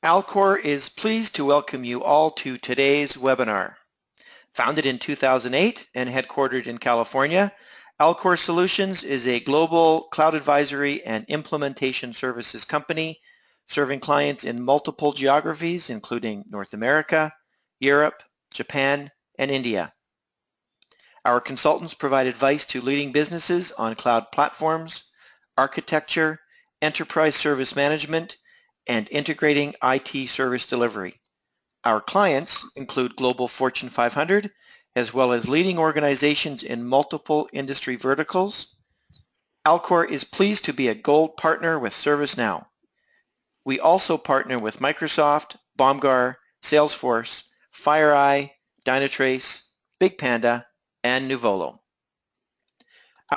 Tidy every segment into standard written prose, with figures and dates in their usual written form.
Alcor is pleased to welcome you all to today's webinar. Founded in 2008 and headquartered in California, Alcor Solutions is a global cloud advisory and implementation services company serving clients in multiple geographies, including North America, Europe, Japan, and India. Our consultants provide advice to leading businesses on cloud platforms, architecture, enterprise service management, and integrating IT service delivery. Our clients include Global Fortune 500, as well as leading organizations in multiple industry verticals. Alcor is pleased to be a gold partner with ServiceNow. We also partner with Microsoft, Bomgar, Salesforce, FireEye, Dynatrace, Big Panda, and Nuvolo.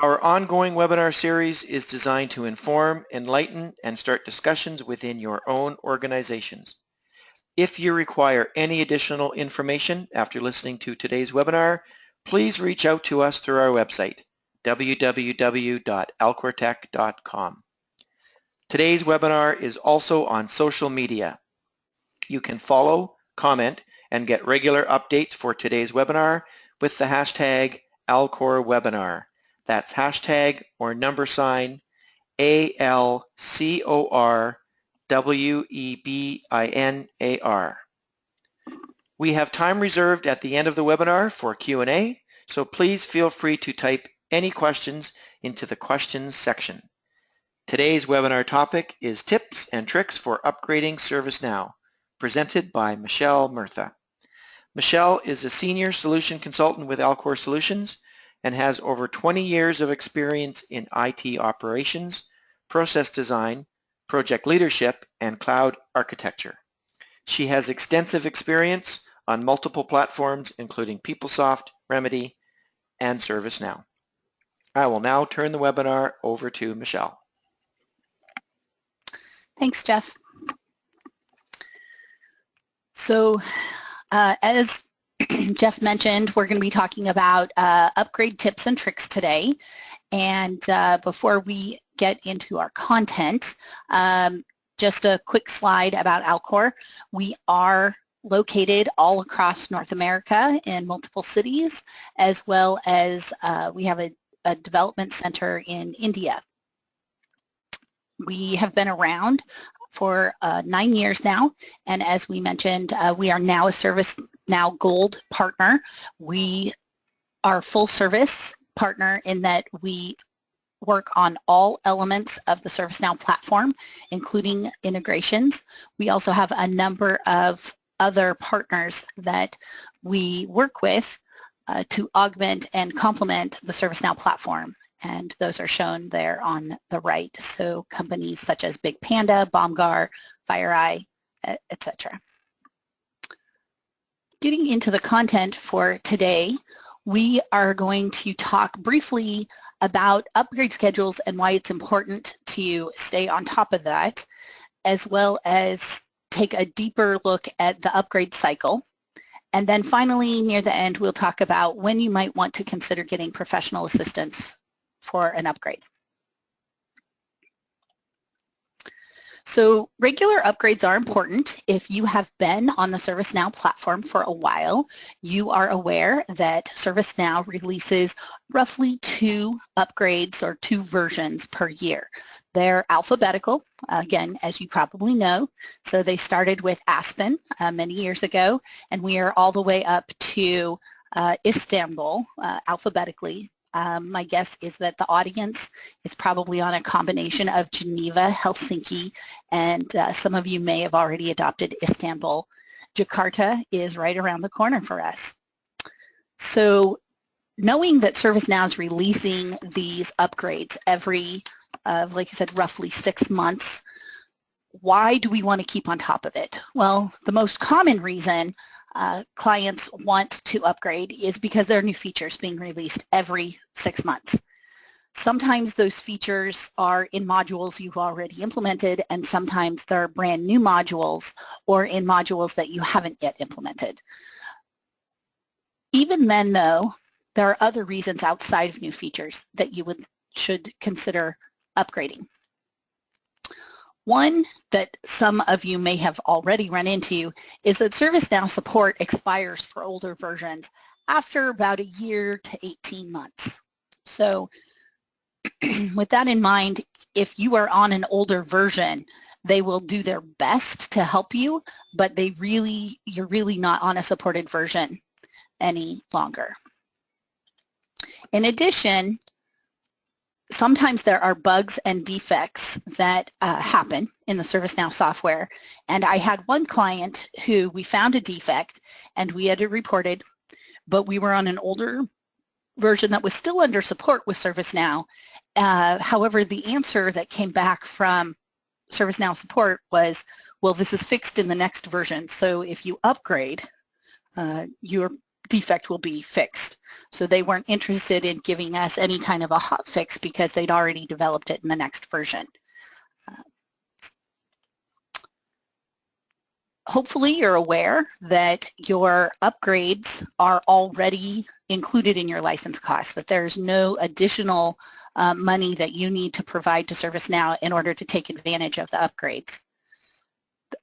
Our ongoing webinar series is designed to inform, enlighten, and start discussions within your own organizations. If you require any additional information after listening to today's webinar, please reach out to us through our website, www.alcortech.com. Today's webinar is also on social media. You can follow, comment, and get regular updates for today's webinar with the hashtag Alcor Webinar. That's hashtag or number sign ALCOR WEBINAR. We have time reserved at the end of the webinar for Q&A, so please feel free to type any questions into the questions section. Today's webinar topic is Tips and Tricks for Upgrading ServiceNow, presented by Michelle Murtha. Michelle is a senior solution consultant with Alcor Solutions and has over 20 years of experience in IT operations, process design, project leadership, and cloud architecture. She has extensive experience on multiple platforms, including PeopleSoft, Remedy, and ServiceNow. I will now turn the webinar over to Michelle. Thanks, Jeff. So, as Jeff mentioned, we're going to be talking about upgrade tips and tricks today. And before we get into our content, just a quick slide about Alcor. We are located all across North America in multiple cities, as well as we have a development center in India. We have been around for 9 years now, and as we mentioned, we are now a ServiceNow Gold partner. We are a full service partner in that we work on all elements of the ServiceNow platform, including integrations. We also have a number of other partners that we work with to augment and complement the ServiceNow platform. And those are shown there on the right. So companies such as Big Panda, Bomgar, FireEye, etc. Getting into the content for today, we are going to talk briefly about upgrade schedules and why it's important to stay on top of that, as well as take a deeper look at the upgrade cycle. And then finally, near the end, we'll talk about when you might want to consider getting professional assistance for an upgrade. So regular upgrades are important. If you have been on the ServiceNow platform for a while, you are aware that ServiceNow releases roughly 2 upgrades or 2 versions per year. They're alphabetical, again, as you probably know. So they started with Aspen many years ago, and we are all the way up to Istanbul alphabetically. My guess is that the audience is probably on a combination of Geneva, Helsinki, and some of you may have already adopted Istanbul. Jakarta is right around the corner for us. So knowing that ServiceNow is releasing these upgrades every, like I said, roughly 6 months, why do we want to keep on top of it? Well, the most common reason clients want to upgrade is because there are new features being released every 6 months. Sometimes those features are in modules you've already implemented, and sometimes they're brand new modules or in modules that you haven't yet implemented. Even then, though, there are other reasons outside of new features that you should consider upgrading. One that some of you may have already run into is that ServiceNow support expires for older versions after about a year to 18 months. So with that in mind, if you are on an older version, they will do their best to help you, but you're really not on a supported version any longer. In addition, sometimes there are bugs and defects that happen in the ServiceNow software. And I had one client who we found a defect and we had to report it, but we were on an older version that was still under support with ServiceNow. However, the answer that came back from ServiceNow support was, well, this is fixed in the next version. So if you upgrade, your defect will be fixed. So they weren't interested in giving us any kind of a hot fix because they'd already developed it in the next version. Hopefully you're aware that your upgrades are already included in your license costs, that there's no additional money that you need to provide to ServiceNow in order to take advantage of the upgrades.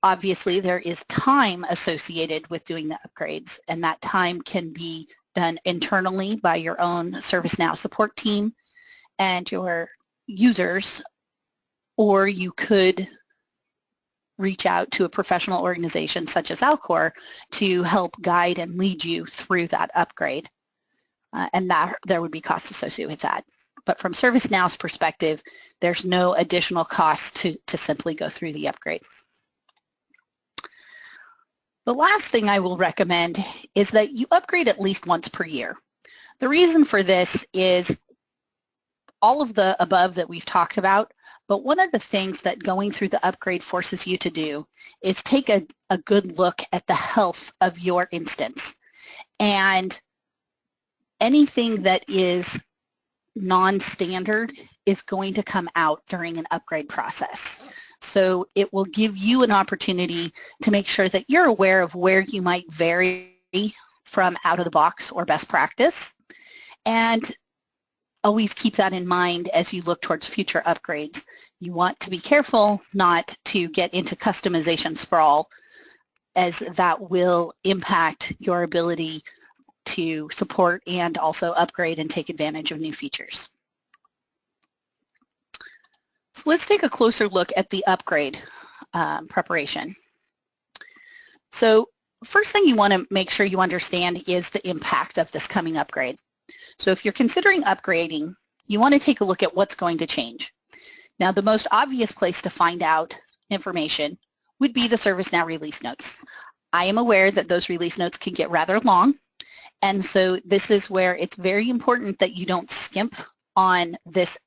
Obviously, there is time associated with doing the upgrades, and that time can be done internally by your own ServiceNow support team and your users, or you could reach out to a professional organization such as Alcor to help guide and lead you through that upgrade. And that there would be costs associated with that. But from ServiceNow's perspective, there's no additional cost to simply go through the upgrade. The last thing I will recommend is that you upgrade at least once per year. The reason for this is all of the above that we've talked about, but one of the things that going through the upgrade forces you to do is take a good look at the health of your instance. And anything that is non-standard is going to come out during an upgrade process. So it will give you an opportunity to make sure that you're aware of where you might vary from out of the box or best practice. And always keep that in mind as you look towards future upgrades. You want to be careful not to get into customization sprawl, as that will impact your ability to support and also upgrade and take advantage of new features. So let's take a closer look at the upgrade preparation. So first thing you want to make sure you understand is the impact of this coming upgrade. So if you're considering upgrading, you want to take a look at what's going to change. Now, the most obvious place to find out information would be the ServiceNow release notes. I am aware that those release notes can get rather long, and so this is where it's very important that you don't skimp on this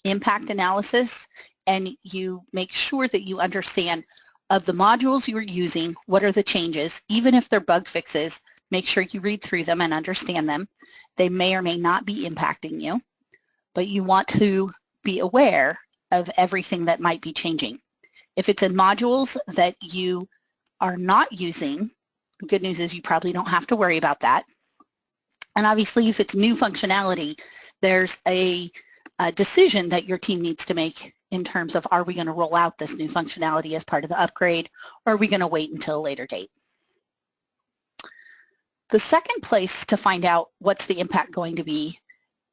impact analysis, and you make sure that you understand of the modules you're using, what are the changes. Even if they're bug fixes, make sure you read through them and understand them. They may or may not be impacting you, but you want to be aware of everything that might be changing. If it's in modules that you are not using, the good news is you probably don't have to worry about that. And obviously, if it's new functionality, there's a decision that your team needs to make in terms of, are we going to roll out this new functionality as part of the upgrade, or are we going to wait until a later date? The second place to find out what's the impact going to be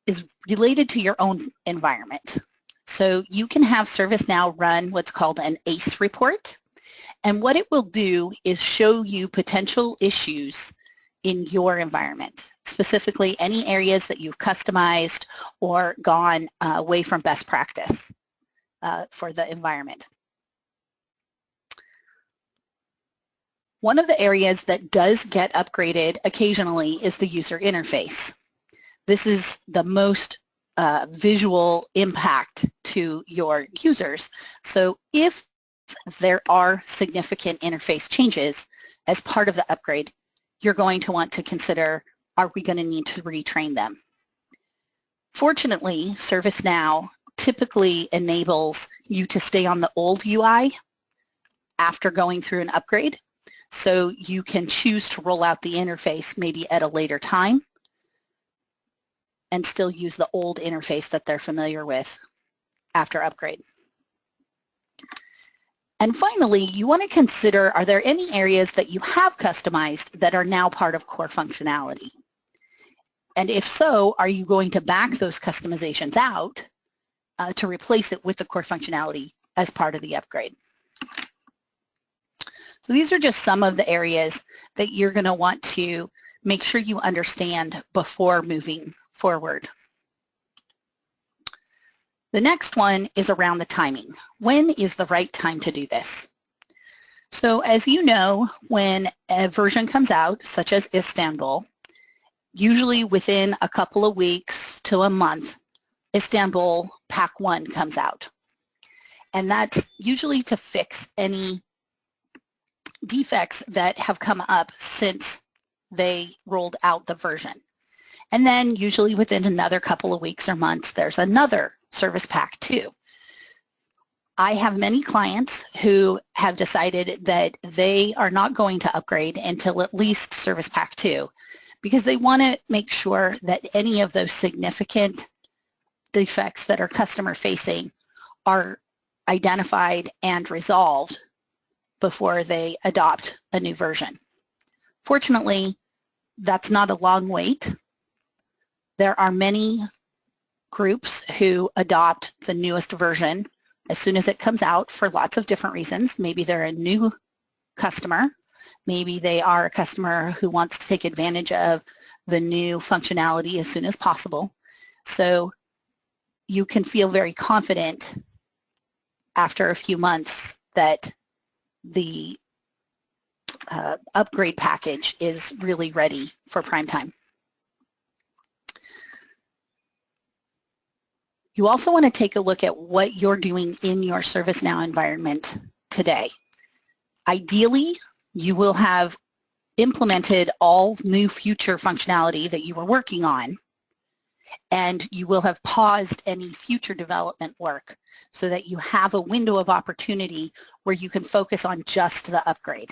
is related to your own environment. So you can have ServiceNow run what's called an ACE report, and what it will do is show you potential issues in your environment, specifically any areas that you've customized or gone away from best practice for the environment. One of the areas that does get upgraded occasionally is the user interface. This is the most visual impact to your users. So if there are significant interface changes as part of the upgrade, you're going to want to consider, are we going to need to retrain them? Fortunately, ServiceNow typically enables you to stay on the old UI after going through an upgrade. So you can choose to roll out the interface maybe at a later time and still use the old interface that they're familiar with after upgrade. And finally, you want to consider, are there any areas that you have customized that are now part of core functionality? And if so, are you going to back those customizations out to replace it with the core functionality as part of the upgrade? So these are just some of the areas that you're going to want to make sure you understand before moving forward. The next one is around the timing. When is the right time to do this? So as you know, when a version comes out, such as Istanbul, usually within a couple of weeks to a month, Istanbul Pack 1 comes out. And that's usually to fix any defects that have come up since they rolled out the version. And then usually within another couple of weeks or months, there's another Service Pack 2. I have many clients who have decided that they are not going to upgrade until at least Service Pack 2 because they want to make sure that any of those significant defects that are customer facing are identified and resolved before they adopt a new version. Fortunately, that's not a long wait. There are many groups who adopt the newest version as soon as it comes out for lots of different reasons. Maybe they're a new customer. Maybe they are a customer who wants to take advantage of the new functionality as soon as possible. So you can feel very confident after a few months that the upgrade package is really ready for prime time. You also want to take a look at what you're doing in your ServiceNow environment today. Ideally, you will have implemented all new future functionality that you were working on, and you will have paused any future development work so that you have a window of opportunity where you can focus on just the upgrade.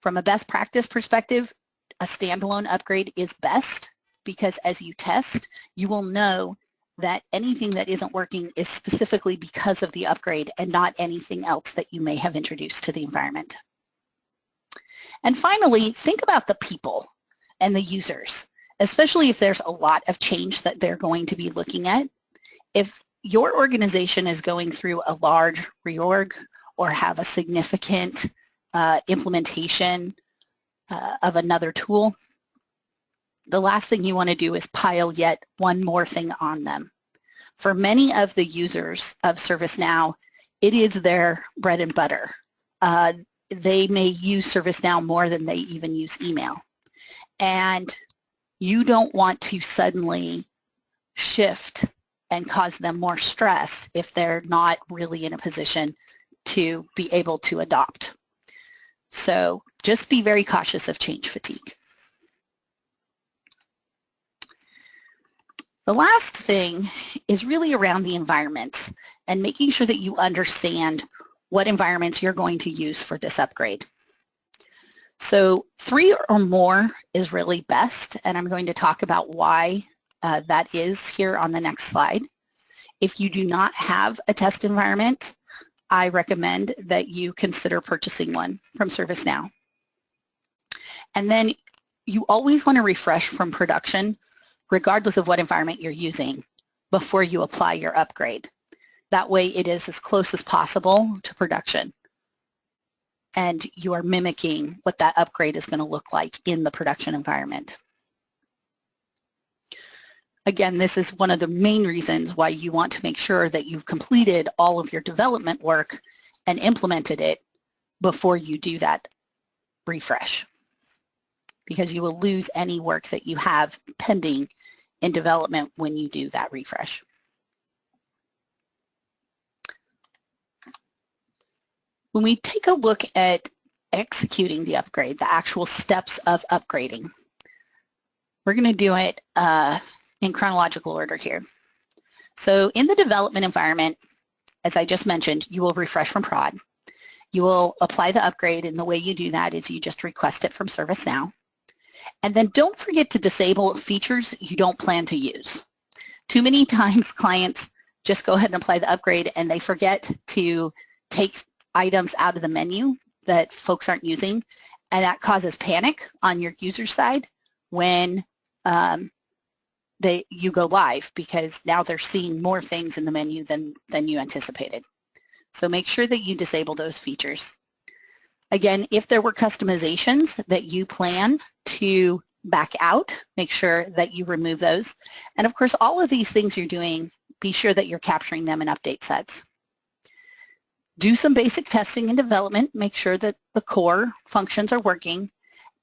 From a best practice perspective, a standalone upgrade is best because as you test, you will know that anything that isn't working is specifically because of the upgrade and not anything else that you may have introduced to the environment. And finally, think about the people and the users, especially if there's a lot of change that they're going to be looking at. If your organization is going through a large reorg or have a significant implementation of another tool, the last thing you want to do is pile yet one more thing on them. For many of the users of ServiceNow, it is their bread and butter. They may use ServiceNow more than they even use email. And you don't want to suddenly shift and cause them more stress if they're not really in a position to be able to adopt. So just be very cautious of change fatigue. The last thing is really around the environments and making sure that you understand what environments you're going to use for this upgrade. So 3 or more is really best, and I'm going to talk about why that is here on the next slide. If you do not have a test environment, I recommend that you consider purchasing one from ServiceNow. And then you always want to refresh from production, regardless of what environment you're using, before you apply your upgrade. That way it is as close as possible to production, and you are mimicking what that upgrade is going to look like in the production environment. Again, this is one of the main reasons why you want to make sure that you've completed all of your development work and implemented it before you do that refresh, because you will lose any work that you have pending in development when you do that refresh. When we take a look at executing the upgrade, the actual steps of upgrading, we're going to do it in chronological order here. So in the development environment, as I just mentioned, you will refresh from prod. You will apply the upgrade, and the way you do that is you just request it from ServiceNow. And then don't forget to disable features you don't plan to use. Too many times clients just go ahead and apply the upgrade and they forget to take items out of the menu that folks aren't using, and that causes panic on your user side when you go live, because now they're seeing more things in the menu than you anticipated. So make sure that you disable those features. Again, if there were customizations that you plan to back out, make sure that you remove those. And of course, all of these things you're doing, be sure that you're capturing them in update sets. Do some basic testing and development, make sure that the core functions are working,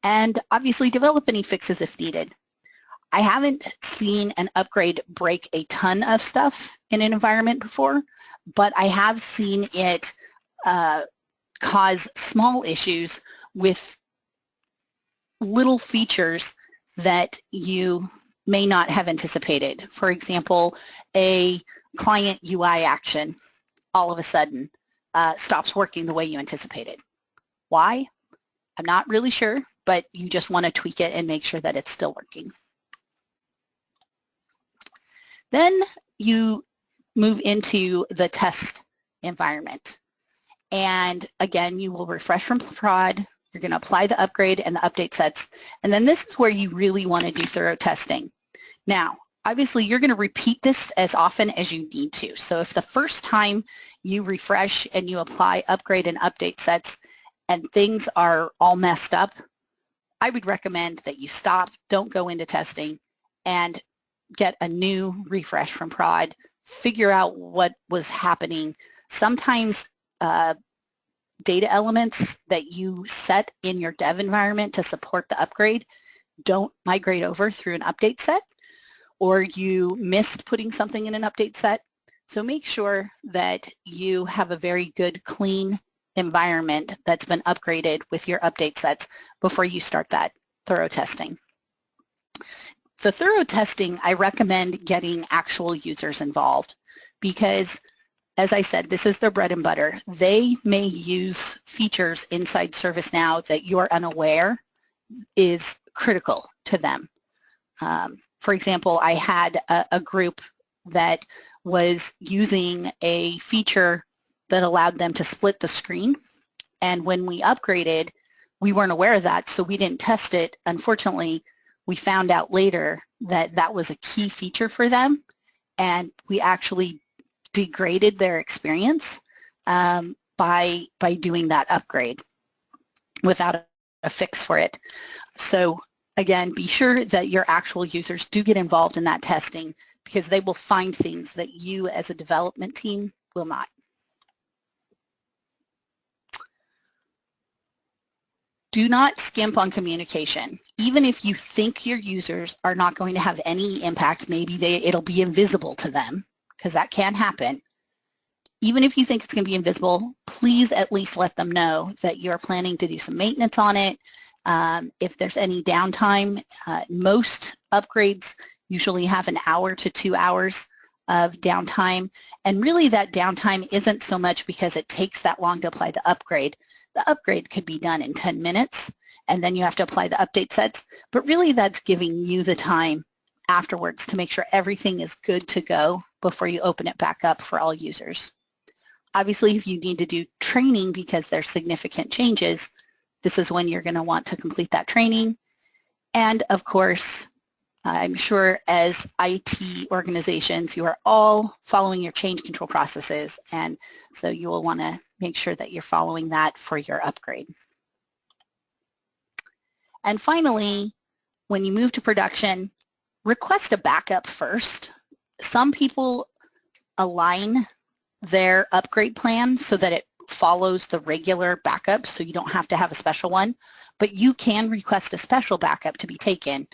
and obviously develop any fixes if needed. I haven't seen an upgrade break a ton of stuff in an environment before, but I have seen it cause small issues with little features that you may not have anticipated. For example, a client UI action all of a sudden stops working the way you anticipated. Why? I'm not really sure, but you just want to tweak it and make sure that it's still working. Then you move into the test environment. And again, you will refresh from prod, you're going to apply the upgrade and the update sets, and then this is where you really want to do thorough testing. Now, obviously, you're going to repeat this as often as you need to. So if the first time you refresh and you apply upgrade and update sets and things are all messed up, I would recommend that you stop, don't go into testing, and get a new refresh from prod, figure out what was happening. Sometimes data elements that you set in your dev environment to support the upgrade don't migrate over through an update set, or you missed putting something in an update set. So make sure that you have a very good, clean environment that's been upgraded with your update sets before you start that thorough testing. The thorough testing, I recommend getting actual users involved because, as I said, this is their bread and butter. They may use features inside ServiceNow that you're unaware is critical to them. For example, I had a group that was using a feature that allowed them to split the screen. And when we upgraded, we weren't aware of that, so we didn't test it. Unfortunately, we found out later that that was a key feature for them, and we actually degraded their experience by doing that upgrade without a fix for it. So again, be sure that your actual users do get involved in that testing because they will find things that you as a development team will not. Do not skimp on communication. Even if you think your users are not going to have any impact, maybe it'll be invisible to them, because that can happen. Even if you think it's going to be invisible, please at least let them know that you're planning to do some maintenance on it. If there's any downtime, most upgrades usually have an hour to 2 hours of downtime. And really that downtime isn't so much because it takes that long to apply the upgrade. The upgrade could be done in 10 minutes, and then you have to apply the update sets. But really that's giving you the time afterwards to make sure everything is good to go before you open it back up for all users. Obviously, if you need to do training because there's significant changes, this is when you're going to want to complete that training. And of course, I'm sure as IT organizations, you are all following your change control processes, and so you will want to make sure that you're following that for your upgrade. And finally, when you move to production, request a backup first. Some people align their upgrade plan so that it follows the regular backup, so you don't have to have a special one, but you can request a special backup to be taken.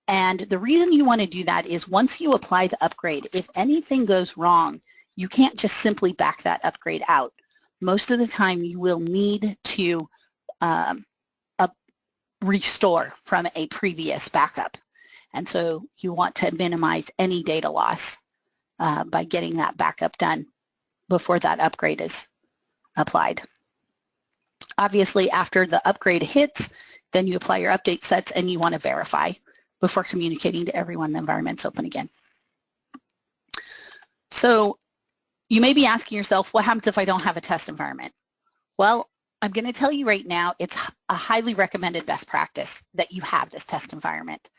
And the reason you want to do that is once you apply the upgrade, if anything goes wrong, you can't just simply back that upgrade out. Most of the time you will need to restore from a previous backup. And so you want to minimize any data loss by getting that backup done before that upgrade is applied. Obviously, after the upgrade hits, then you apply your update sets and you want to verify before communicating to everyone the environment's open again. So you may be asking yourself, what happens if I don't have a test environment? Well, I'm going to tell you right now, it's a highly recommended best practice that you have this test environment.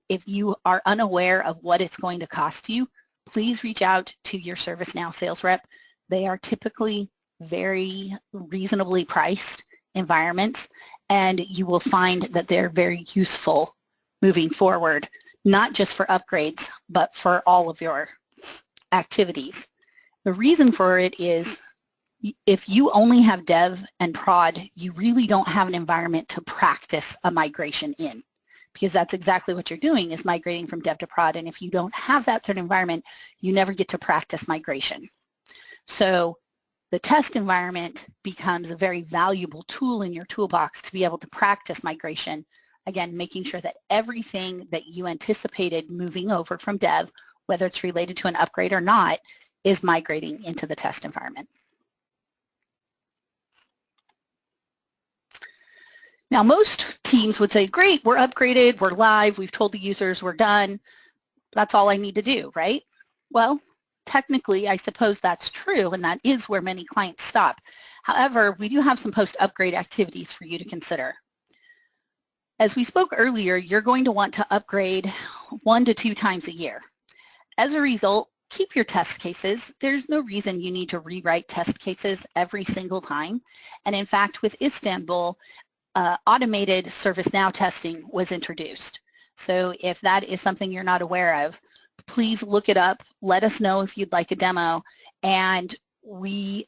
If you are unaware of what it's going to cost you, please reach out to your ServiceNow sales rep. They are typically very reasonably priced environments, and you will find that they're very useful moving forward, not just for upgrades, but for all of your activities. The reason for it is if you only have dev and prod, you really don't have an environment to practice a migration in, because that's exactly what you're doing, is migrating from dev to prod. And if you don't have that sort of environment, you never get to practice migration. So the test environment becomes a very valuable tool in your toolbox to be able to practice migration. Again, making sure that everything that you anticipated moving over from dev, whether it's related to an upgrade or not, is migrating into the test environment. Now, most teams would say, great, we're upgraded, we're live, we've told the users we're done. That's all I need to do, right? Well, technically, I suppose that's true, and that is where many clients stop. However, we do have some post-upgrade activities for you to consider. As we spoke earlier, you're going to want to upgrade 1 to 2 times a year. As a result, keep your test cases. There's no reason you need to rewrite test cases every single time. And in fact, with Istanbul, automated ServiceNow testing was introduced. So if that is something you're not aware of, please look it up. Let us know if you'd like a demo. And we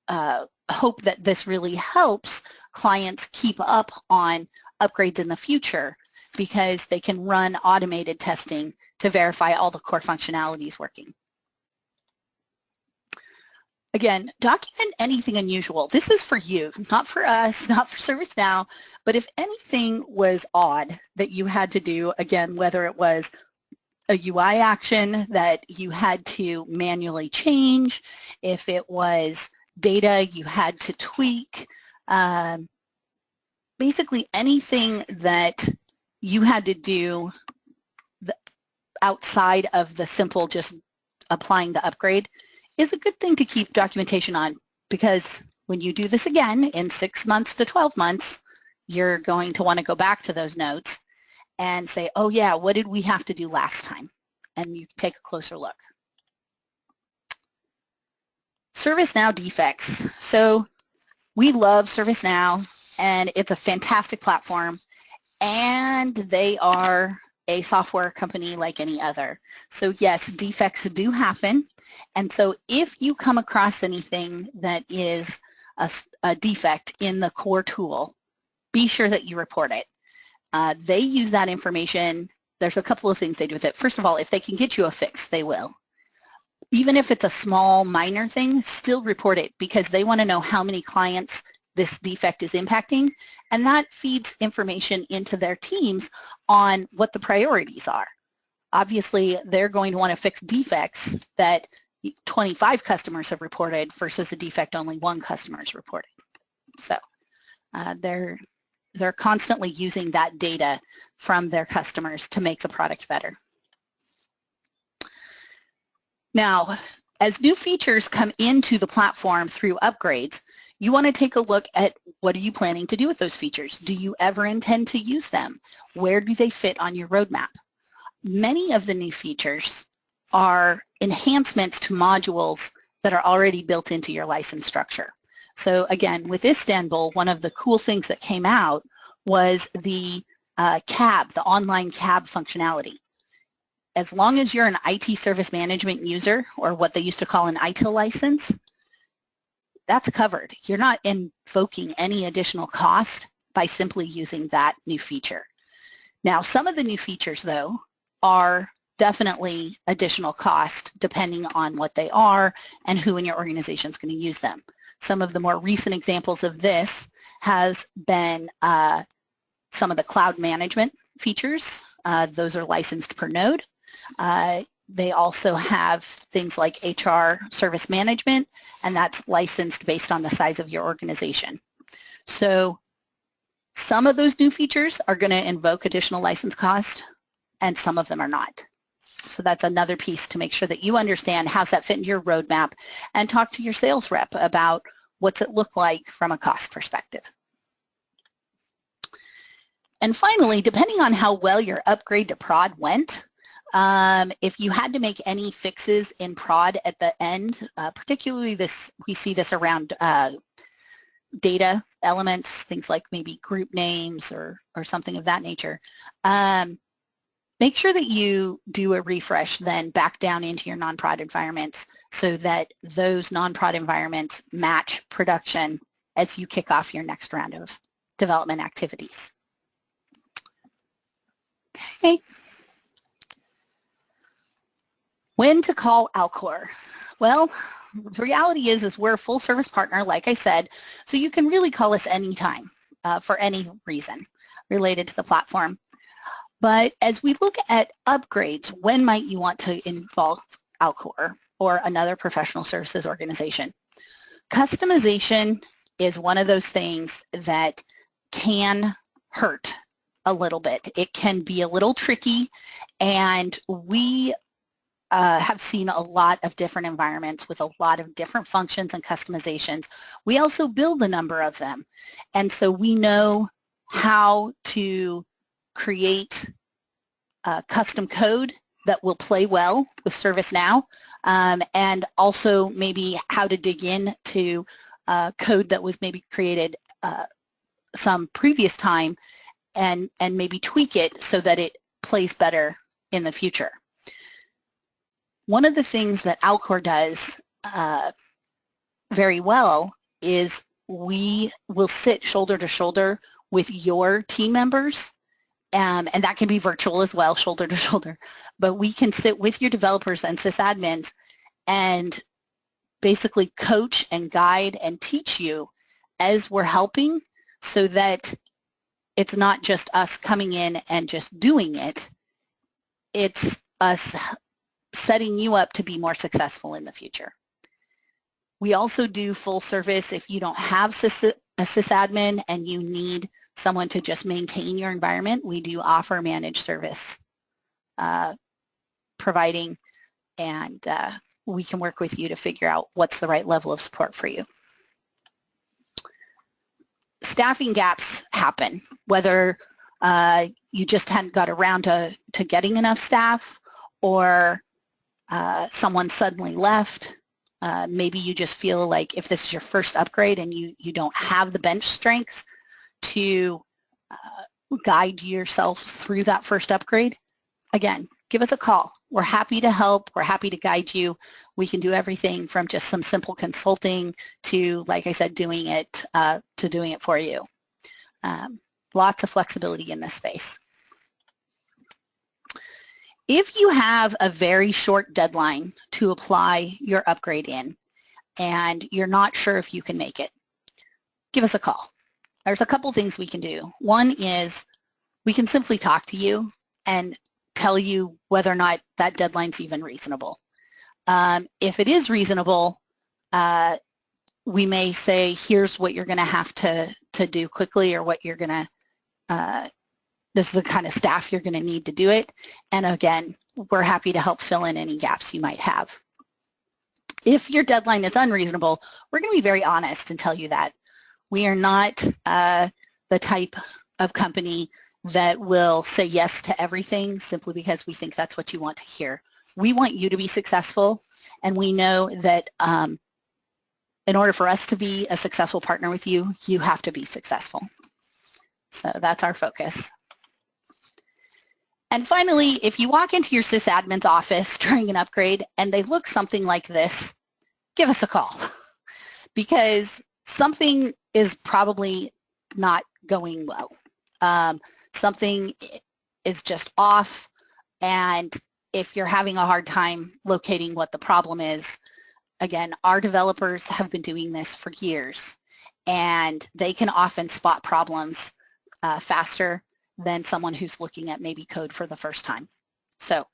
hope that this really helps clients keep up on upgrades in the future, because they can run automated testing to verify all the core functionalities working. Again, document anything unusual. This is for you, not for us, not for ServiceNow, but if anything was odd that you had to do, again, whether it was a UI action that you had to manually change, if it was data you had to tweak, basically anything that you had to do outside of the simple just applying the upgrade is a good thing to keep documentation on, because when you do this again in 6 months to 12 months, you're going to want to go back to those notes and say, oh yeah, what did we have to do last time? And you can take a closer look. ServiceNow defects. So we love ServiceNow, and it's a fantastic platform, and they are a software company like any other. So yes, defects do happen. And so if you come across anything that is a defect in the core tool, be sure that you report it. They use that information. There's a couple of things they do with it. First of all, if they can get you a fix, they will. Even if it's a small, minor thing, still report it, because they want to know how many clients this defect is impacting, and that feeds information into their teams on what the priorities are. Obviously, they're going to want to fix defects that 25 customers have reported versus a defect only 1 customer has reported. So they're constantly using that data from their customers to make the product better. Now, as new features come into the platform through upgrades, you want to take a look at what are you planning to do with those features? Do you ever intend to use them? Where do they fit on your roadmap? Many of the new features are enhancements to modules that are already built into your license structure. So again, with Istanbul, one of the cool things that came out was the CAB, the online CAB functionality. As long as you're an IT service management user, or what they used to call an ITIL license, that's covered. You're not invoking any additional cost by simply using that new feature. Now, some of the new features, though, are definitely additional cost depending on what they are and who in your organization is going to use them. Some of the more recent examples of this has been some of the cloud management features. Those are licensed per node. They also have things like HR service management, and that's licensed based on the size of your organization. So some of those new features are going to invoke additional license cost, and some of them are not. So that's another piece to make sure that you understand how's that fit into your roadmap, and talk to your sales rep about what's it look like from a cost perspective? And finally, depending on how well your upgrade to prod went, if you had to make any fixes in prod at the end, particularly we see this around data elements, things like maybe group names or something of that nature, make sure that you do a refresh then back down into your non-prod environments so that those non-prod environments match production as you kick off your next round of development activities. Okay. When to call Alcor? Well, the reality is we're a full service partner, like I said, so you can really call us anytime for any reason related to the platform. But as we look at upgrades, when might you want to involve Alcor or another professional services organization? Customization is one of those things that can hurt a little bit. It can be a little tricky, and we have seen a lot of different environments with a lot of different functions and customizations. We also build a number of them, and so we know how to create custom code that will play well with ServiceNow, and also maybe how to dig into code that was maybe created some previous time and maybe tweak it so that it plays better in the future. One of the things that Alcor does very well is we will sit shoulder to shoulder with your team members, and that can be virtual as well, shoulder to shoulder, but we can sit with your developers and sysadmins and basically coach and guide and teach you as we're helping, so that it's not just us coming in and just doing it, it's us setting you up to be more successful in the future. We also do full service if you don't have a sysadmin and you need someone to just maintain your environment. We do offer managed service providing, and we can work with you to figure out what's the right level of support for you. Staffing gaps happen, whether you just hadn't got around to getting enough staff, or someone suddenly left. Maybe you just feel like if this is your first upgrade and you don't have the bench strength to guide yourself through that first upgrade, again, give us a call. We're happy to help. We're happy to guide you. We can do everything from just some simple consulting to, like I said, doing it for you. Lots of flexibility in this space. If you have a very short deadline to apply your upgrade in and you're not sure if you can make it, give us a call. There's a couple things we can do. One is we can simply talk to you and tell you whether or not that deadline's even reasonable. If it is reasonable, we may say, here's what you're going to have to do quickly, or what you're going to, this is the kind of staff you're going to need to do it. And again, we're happy to help fill in any gaps you might have. If your deadline is unreasonable, we're going to be very honest and tell you that. We are not the type of company that will say yes to everything simply because we think that's what you want to hear. We want you to be successful, and we know that in order for us to be a successful partner with you, you have to be successful. So that's our focus. And finally, if you walk into your sysadmin's office during an upgrade and they look something like this, give us a call, because something is probably not going well. Something is just off, and if you're having a hard time locating what the problem is, again, our developers have been doing this for years, and they can often spot problems faster than someone who's looking at maybe code for the first time. So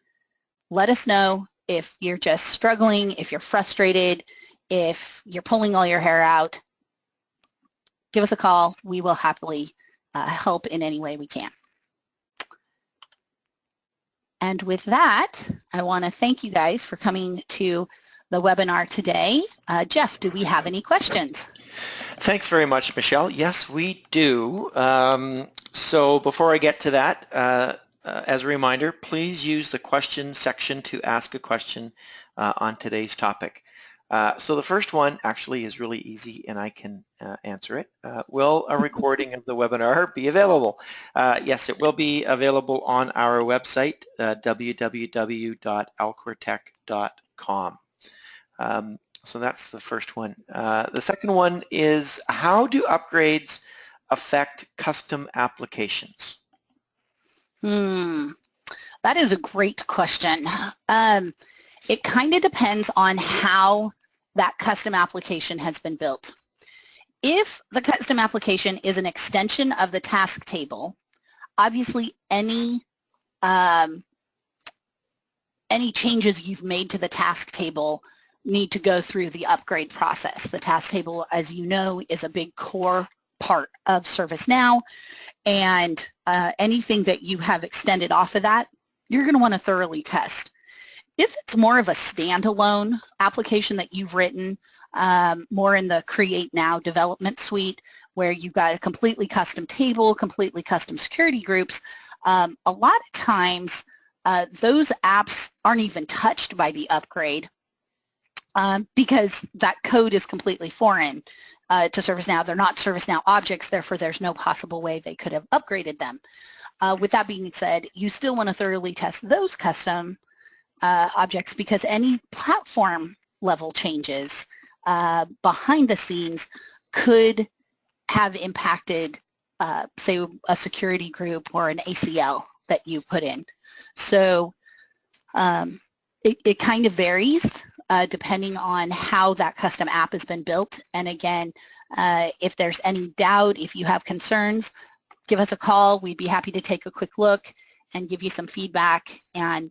let us know if you're just struggling, if you're frustrated, if you're pulling all your hair out. Give us a call. We will happily help in any way we can. And with that, I want to thank you guys for coming to the webinar today. Jeff, do we have any questions? Thanks very much, Michelle. Yes, we do. So before I get to that, as a reminder, please use the question section to ask a question on today's topic. So the first one actually is really easy and I can answer it. Will a recording of the webinar be available? Yes, it will be available on our website, www.alcortech.com. So that's the first one. The second one is, how do upgrades affect custom applications? That is a great question. It kind of depends on how that custom application has been built. If the custom application is an extension of the task table, obviously any changes you've made to the task table need to go through the upgrade process. The task table, as you know, is a big core part of ServiceNow, and anything that you have extended off of that, you're going to want to thoroughly test. If it's more of a standalone application that you've written, more in the Create Now development suite, where you've got a completely custom table, completely custom security groups, a lot of times those apps aren't even touched by the upgrade because that code is completely foreign to ServiceNow. They're not ServiceNow objects, therefore there's no possible way they could have upgraded them. With that being said, you still want to thoroughly test those custom objects, because any platform level changes behind the scenes could have impacted, say, a security group or an ACL that you put in. So it kind of varies depending on how that custom app has been built. And again, if there's any doubt, if you have concerns, give us a call. We'd be happy to take a quick look and give you some feedback, and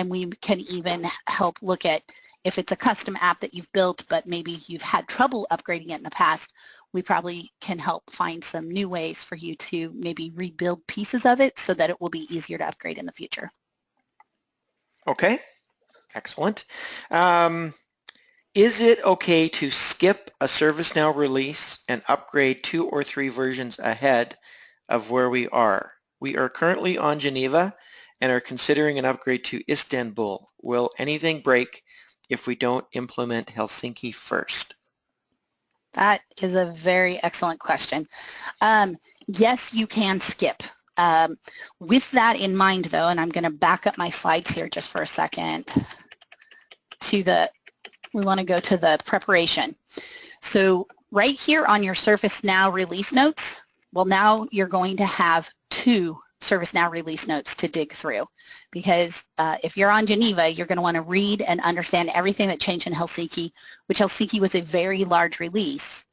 we can even help look at if it's a custom app that you've built, but maybe you've had trouble upgrading it in the past. We probably can help find some new ways for you to maybe rebuild pieces of it so that it will be easier to upgrade in the future. Okay, excellent. Is it okay to skip a ServiceNow release and upgrade 2 or 3 versions ahead of where we are? We are currently on Geneva and are considering an upgrade to Istanbul. Will anything break if we don't implement Helsinki first? That is a very excellent question. Yes, you can skip. With that in mind, though, and I'm going to back up my slides here just for a second we want to go to the preparation. So right here on your ServiceNow release notes, well, now you're going to have 2 ServiceNow release notes to dig through, because if you're on Geneva, you're going to want to read and understand everything that changed in Helsinki, which Helsinki was a very large release.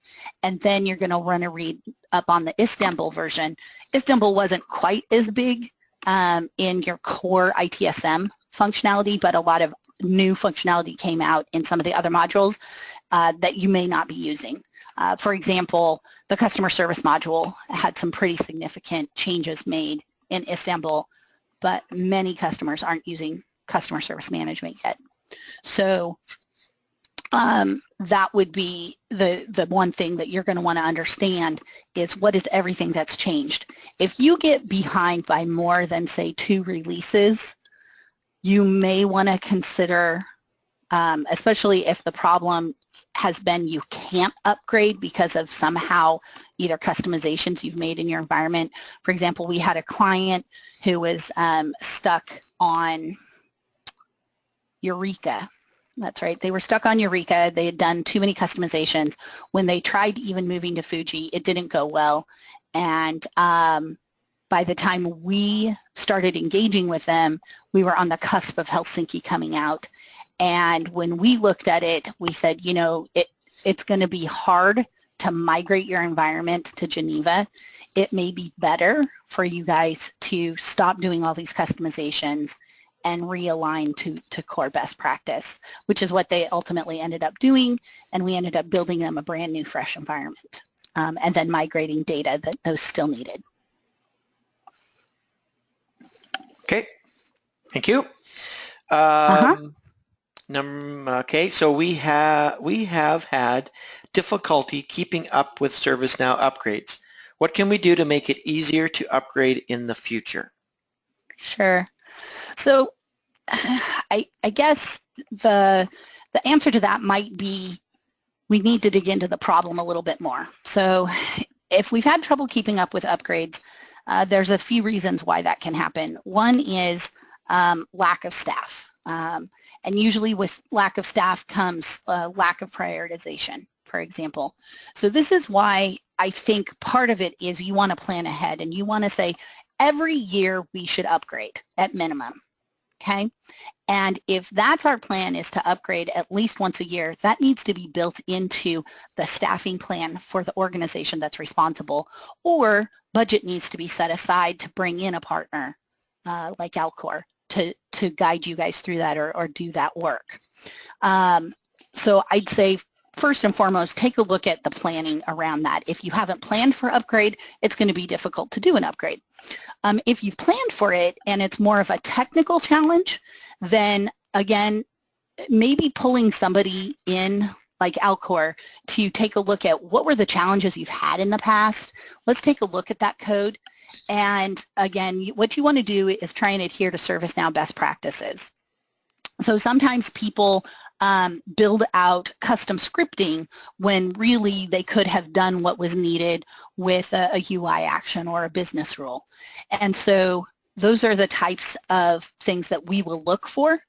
And then you're going to want to read up on the Istanbul version. Istanbul wasn't quite as big in your core ITSM functionality, but a lot of new functionality came out in some of the other modules that you may not be using. For example, the customer service module had some pretty significant changes made in Istanbul, but many customers aren't using customer service management yet. So that would be the one thing that you're going to want to understand is what is everything that's changed. If you get behind by more than, say, 2 releases, you may want to consider, especially if the problem has been you can't upgrade because of somehow either customizations you've made in your environment. For example, we had a client who was stuck on Eureka. That's right. They were stuck on Eureka. They had done too many customizations. When they tried even moving to Fuji, it didn't go well. And by the time we started engaging with them, we were on the cusp of Helsinki coming out. And when we looked at it, we said, you know, it's going to be hard to migrate your environment to Geneva. It may be better for you guys to stop doing all these customizations and realign to core best practice, which is what they ultimately ended up doing. And we ended up building them a brand new, fresh environment, and then migrating data that those still needed. Okay, thank you. Okay, so we have had difficulty keeping up with ServiceNow upgrades. What can we do to make it easier to upgrade in the future? Sure. So I guess the answer to that might be we need to dig into the problem a little bit more. So if we've had trouble keeping up with upgrades, there's a few reasons why that can happen. One is lack of staff. And usually with lack of staff comes lack of prioritization, for example. So this is why I think part of it is you want to plan ahead and you want to say every year we should upgrade at minimum. Okay, and if that's our plan, is to upgrade at least once a year, that needs to be built into the staffing plan for the organization that's responsible, or budget needs to be set aside to bring in a partner like Alcor to guide you guys through that or do that work. So I'd say first and foremost, take a look at the planning around that. If you haven't planned for upgrade, it's going to be difficult to do an upgrade. If you've planned for it and it's more of a technical challenge, then again, maybe pulling somebody in like Alcor to take a look at what were the challenges you've had in the past. Let's take a look at that code. And again, what you want to do is try and adhere to ServiceNow best practices. So sometimes people build out custom scripting when really they could have done what was needed with a UI action or a business rule. And so those are the types of things that we will look for.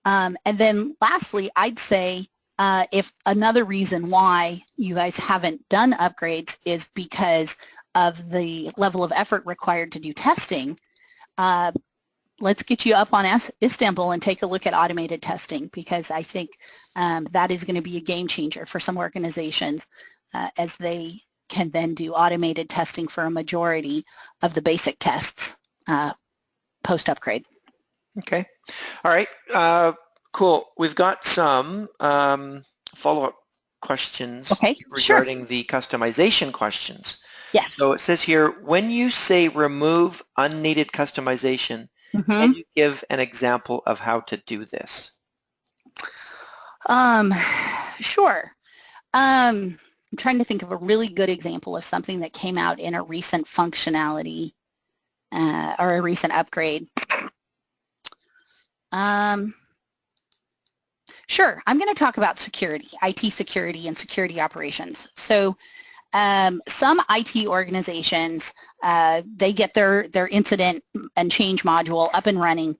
And then lastly, I'd say if another reason why you guys haven't done upgrades is because of the level of effort required to do testing, let's get you up on Istanbul and take a look at automated testing, because I think that is going to be a game changer for some organizations as they can then do automated testing for a majority of the basic tests post-upgrade. Okay. All right. Cool. We've got some follow-up questions regarding the customization questions. Yes. So it says here, when you say remove unneeded customization, can you give an example of how to do this? Sure. I'm trying to think of a really good example of something that came out in a recent functionality or a recent upgrade. Sure. I'm going to talk about security, IT security and security operations. So some IT organizations, they get their incident and change module up and running,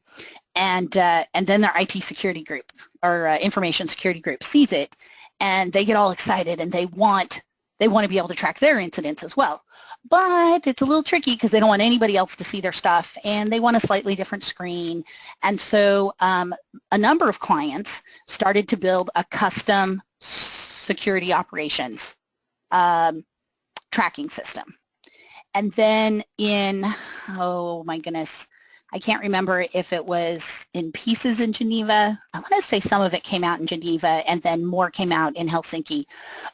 and then their IT security group or information security group sees it, and they get all excited and they want to be able to track their incidents as well. But it's a little tricky because they don't want anybody else to see their stuff, and they want a slightly different screen. And so a number of clients started to build a custom security operations tracking system. And then in, oh my goodness, I can't remember if it was in pieces in Geneva. I want to say some of it came out in Geneva and then more came out in Helsinki.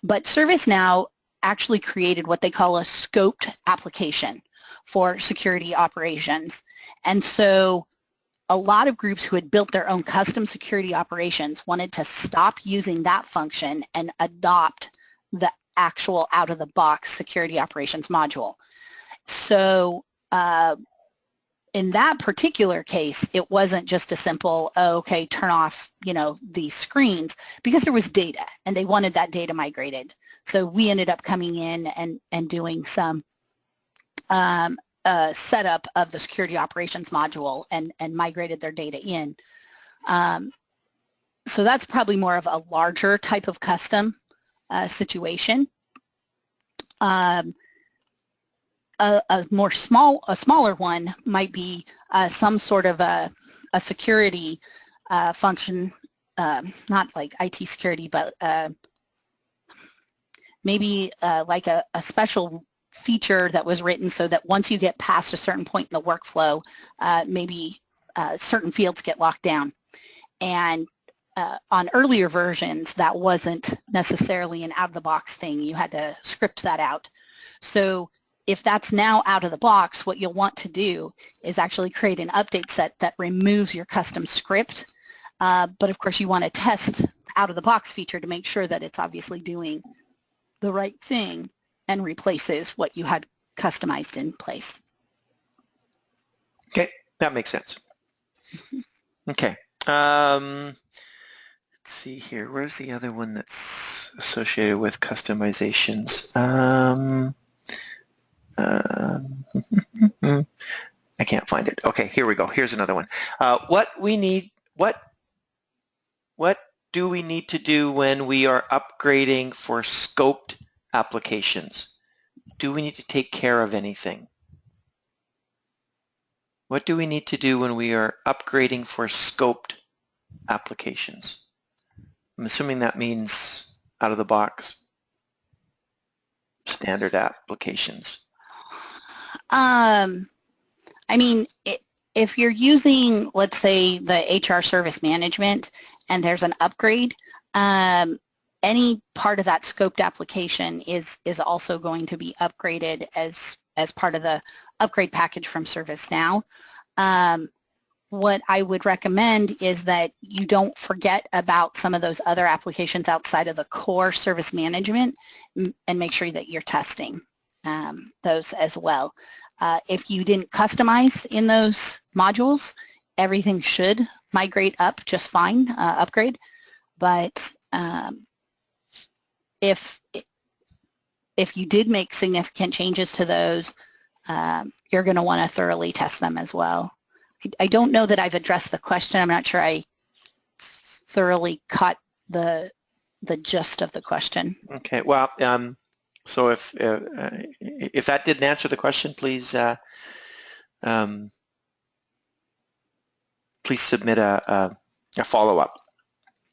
But ServiceNow actually created what they call a scoped application for security operations. And so a lot of groups who had built their own custom security operations wanted to stop using that function and adopt the actual out-of-the-box security operations module. So in that particular case, it wasn't just a simple, oh, okay, turn off, these screens, because there was data and they wanted that data migrated. So we ended up coming in and doing some setup of the security operations module and migrated their data in. So that's probably more of a larger type of custom situation. A smaller one might be some sort of a security function, not like IT security, but maybe like a special feature that was written so that once you get past a certain point in the workflow, maybe certain fields get locked down. And on earlier versions, that wasn't necessarily an out-of-the-box thing. You had to script that out. So if that's now out of the box, what you'll want to do is actually create an update set that removes your custom script but of course you want to test out-of-the-box feature to make sure that it's obviously doing the right thing and replaces what you had customized in place. Okay, that makes sense. Okay. Let's see here. Where's the other one that's associated with customizations? I can't find it. Okay, here we go. Here's another one. What do we need to do when we are upgrading for scoped applications? Do we need to take care of anything? What do we need to do when we are upgrading for scoped applications? I'm assuming that means out of the box standard applications. I mean, if you're using, let's say, the HR service management and there's an upgrade, any part of that scoped application is also going to be upgraded as part of the upgrade package from ServiceNow. What I would recommend is that you don't forget about some of those other applications outside of the core service management and make sure that you're testing those as well. If you didn't customize in those modules, everything should migrate up just fine, upgrade. But if you did make significant changes to those, you're going to want to thoroughly test them as well. I don't know that I've addressed the question. I'm not sure I thoroughly caught the gist of the question. Okay. Well, so if that didn't answer the question, please please submit a follow-up.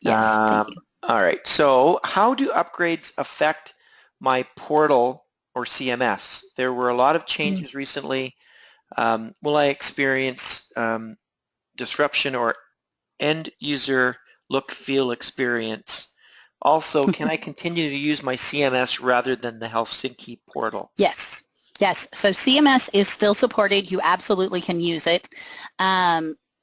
Yes, thank you. All right. So how do upgrades affect my portal or CMS? There were a lot of changes recently. Will I experience disruption or end user look feel experience? Also, can I continue to use my CMS rather than the Helsinki portal? Yes. Yes. So CMS is still supported. You absolutely can use it.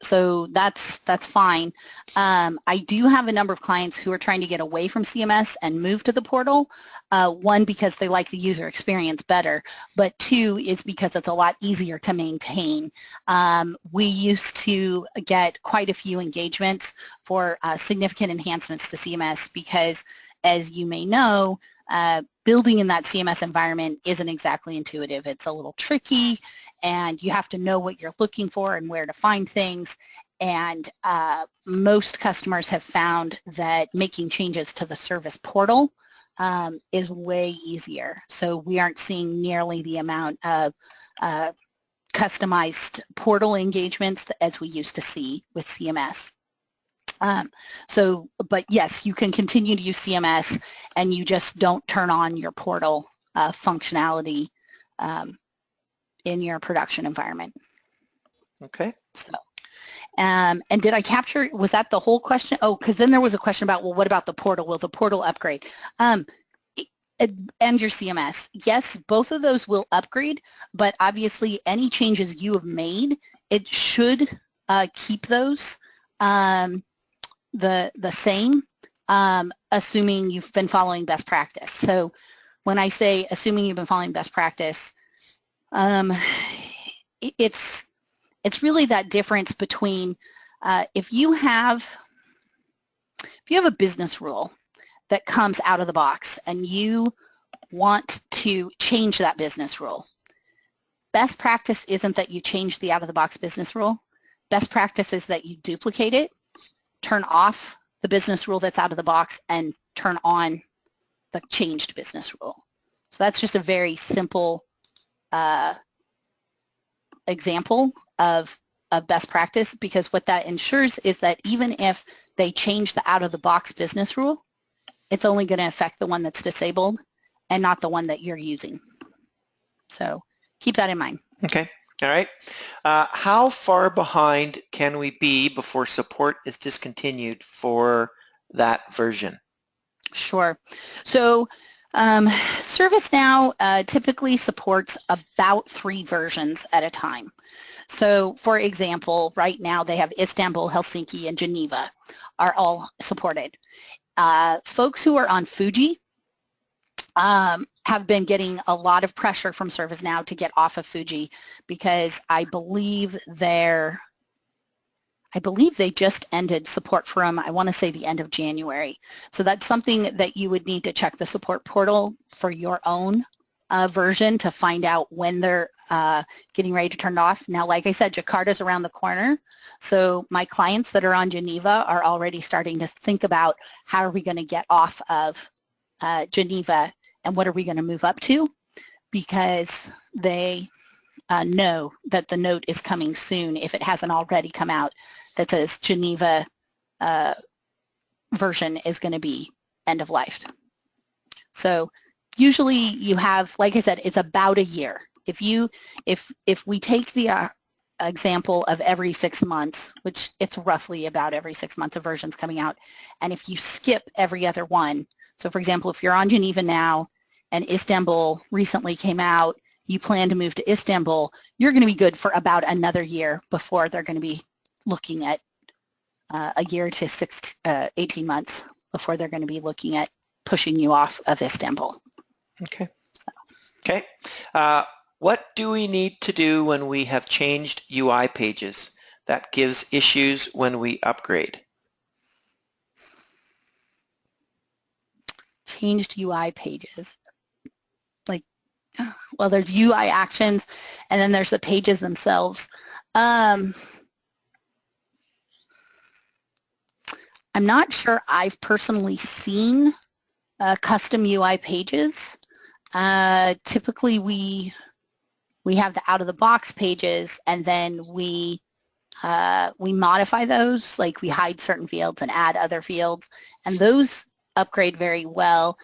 So that's fine. I do have a number of clients who are trying to get away from CMS and move to the portal. One, because they like the user experience better, but two is because it's a lot easier to maintain. We used to get quite a few engagements for significant enhancements to CMS because, as you may know, building in that CMS environment isn't exactly intuitive. It's a little tricky, and you have to know what you're looking for and where to find things. And most customers have found that making changes to the service portal is way easier. So we aren't seeing nearly the amount of customized portal engagements as we used to see with CMS. But yes, you can continue to use CMS, and you just don't turn on your portal functionality in your production environment. Okay. So, and did I capture, was that the whole question? Oh, because then there was a question about, well, what about the portal? Will the portal upgrade? And your CMS. Yes, both of those will upgrade, but obviously any changes you have made, it should keep those the same, assuming you've been following best practice. So when I say assuming you've been following best practice, it's really that difference between if you have a business rule that comes out of the box and you want to change that business rule. Best practice isn't that you change the out of the box business rule. Best practice is that you duplicate it, turn off the business rule that's out of the box, and turn on the changed business rule. So that's just a very simple example of best practice, because what that ensures is that even if they change the out-of-the-box business rule, it's only going to affect the one that's disabled and not the one that you're using. So keep that in mind. Okay. All right. How far behind can we be before support is discontinued for that version? Sure. So ServiceNow typically supports about 3 versions at a time. So for example, right now they have Istanbul, Helsinki, and Geneva are all supported. Folks who are on Fuji have been getting a lot of pressure from ServiceNow to get off of Fuji because I believe they just ended support from, I want to say, the end of January. So that's something that you would need to check the support portal for your own version to find out when they're getting ready to turn it off. Now, like I said, Jakarta's around the corner. So my clients that are on Geneva are already starting to think about how are we going to get off of Geneva and what are we going to move up to, because they know that the note is coming soon, if it hasn't already come out, that says Geneva version is going to be end of life. So usually you have, like I said, it's about a year. If we take the example of every 6 months, which it's roughly about every 6 months of versions coming out, and if you skip every other one, so for example, if you're on Geneva now and Istanbul recently came out, you plan to move to Istanbul, you're going to be good for about another year before they're going to be looking at a year to 18 months before they're going to be looking at pushing you off of Istanbul. Okay. Okay. What do we need to do when we have changed UI pages that gives issues when we upgrade? Changed UI pages. Like, well, there's UI actions and then there's the pages themselves. I'm not sure I've personally seen custom UI pages. Typically we have the out-of-the-box pages, and then we modify those, like we hide certain fields and add other fields, and those upgrade very well.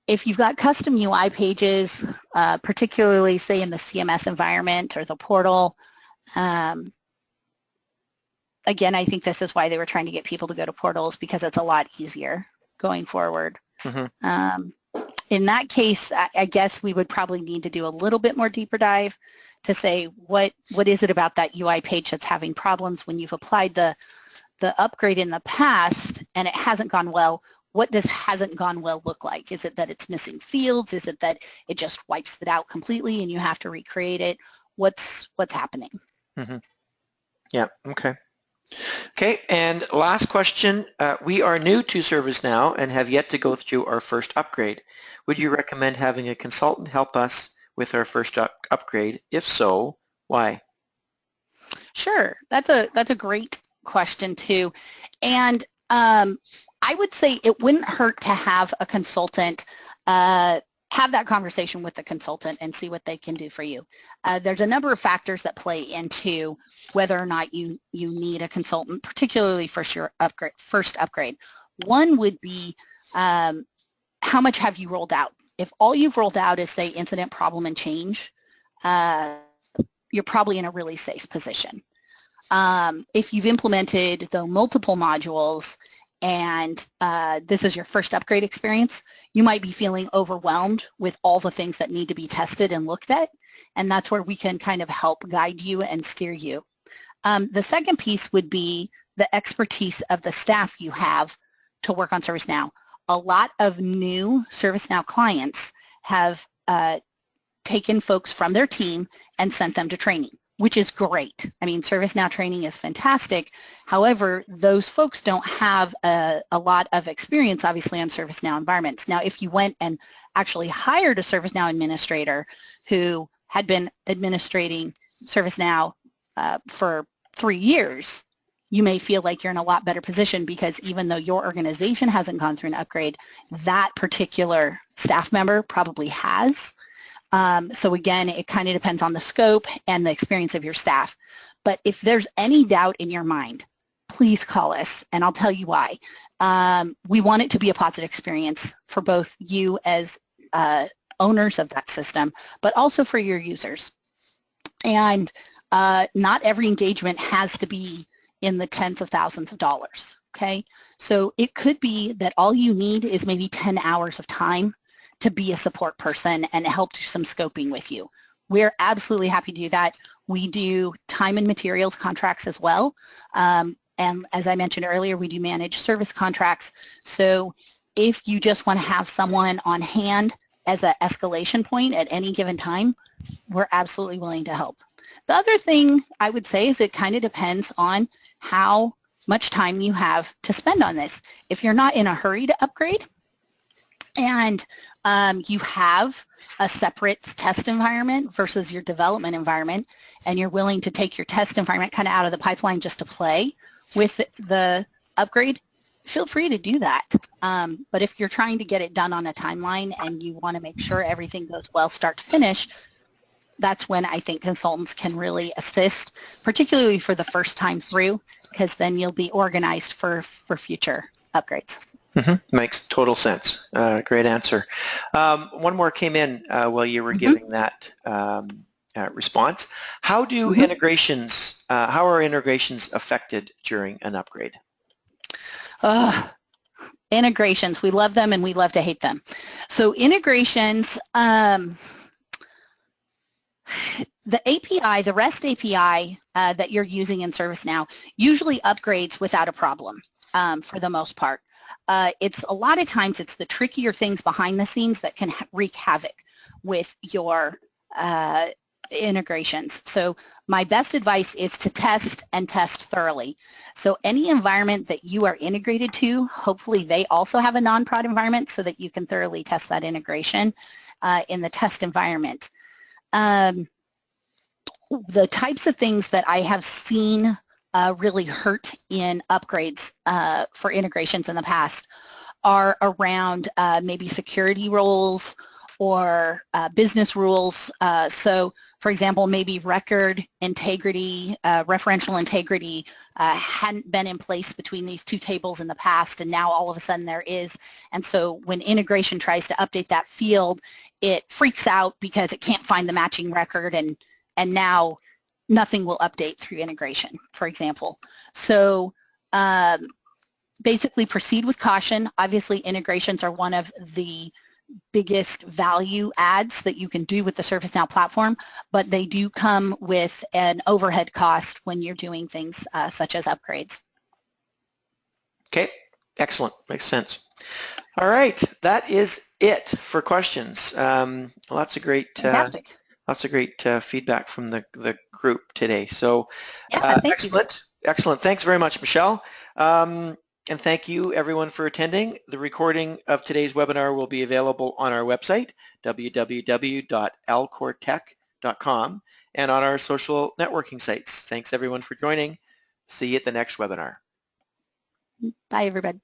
If you've got custom UI pages, particularly say in the CMS environment or the portal, again, I think this is why they were trying to get people to go to portals, because it's a lot easier going forward. Mm-hmm. In that case, I guess we would probably need to do a little bit more deeper dive to say what is it about that UI page that's having problems when you've applied the upgrade in the past and it hasn't gone well. What does hasn't gone well look like? Is it that it's missing fields? Is it that it just wipes it out completely and you have to recreate it? What's happening? Mm-hmm. Yeah, okay. Okay, and last question. We are new to ServiceNow and have yet to go through our first upgrade. Would you recommend having a consultant help us with our first upgrade? If so, why? Sure, that's a great question too. And I would say it wouldn't hurt to have a consultant have that conversation with the consultant and see what they can do for you. There's a number of factors that play into whether or not you need a consultant, particularly for your first upgrade. One would be how much have you rolled out? If all you've rolled out is, say, incident, problem, and change, you're probably in a really safe position. If you've implemented the multiple modules and this is your first upgrade experience, you might be feeling overwhelmed with all the things that need to be tested and looked at, and that's where we can kind of help guide you and steer you. The second piece would be the expertise of the staff you have to work on ServiceNow. A lot of new ServiceNow clients have taken folks from their team and sent them to training, which is great. I mean, ServiceNow training is fantastic. However, those folks don't have a lot of experience, obviously, on ServiceNow environments. Now, if you went and actually hired a ServiceNow administrator who had been administrating ServiceNow for 3 years, you may feel like you're in a lot better position, because even though your organization hasn't gone through an upgrade, that particular staff member probably has. So again, it kind of depends on the scope and the experience of your staff. But if there's any doubt in your mind, please call us and I'll tell you why. We want it to be a positive experience for both you as owners of that system, but also for your users. And not every engagement has to be in the tens of thousands of dollars, okay? So it could be that all you need is maybe 10 hours of time to be a support person and help do some scoping with you. We're absolutely happy to do that. We do time and materials contracts as well. And as I mentioned earlier, we do managed service contracts. So if you just want to have someone on hand as an escalation point at any given time, we're absolutely willing to help. The other thing I would say is it kind of depends on how much time you have to spend on this. If you're not in a hurry to upgrade and you have a separate test environment versus your development environment, and you're willing to take your test environment kind of out of the pipeline just to play with the upgrade, feel free to do that. But if you're trying to get it done on a timeline and you want to make sure everything goes well start to finish, that's when I think consultants can really assist, particularly for the first time through, because then you'll be organized for future upgrades. Makes total sense. Great answer. One more came in while you were giving that response. How do integrations, how are integrations affected during an upgrade? Integrations, we love them and we love to hate them. So integrations, the API, the REST API that you're using in ServiceNow usually upgrades without a problem for the most part. It's a lot of times it's the trickier things behind the scenes that can wreak havoc with your integrations. So my best advice is to test and test thoroughly. So any environment that you are integrated to, hopefully they also have a non-prod environment so that you can thoroughly test that integration in the test environment. The types of things that I have seen really hurt in upgrades for integrations in the past are around maybe security roles or business rules. So for example, maybe record integrity, referential integrity hadn't been in place between these two tables in the past, and now all of a sudden there is. And so when integration tries to update that field, it freaks out because it can't find the matching record, and now nothing will update through integration, for example. So basically proceed with caution. Obviously integrations are one of the biggest value adds that you can do with the ServiceNow platform, but they do come with an overhead cost when you're doing things such as upgrades. Okay, excellent, makes sense. All right, that is it for questions. Lots of great feedback from the group today. So yeah, excellent, excellent. Thanks very much, Michelle. And thank you everyone for attending. The recording of today's webinar will be available on our website, www.alcortech.com, and on our social networking sites. Thanks everyone for joining. See you at the next webinar. Bye everybody.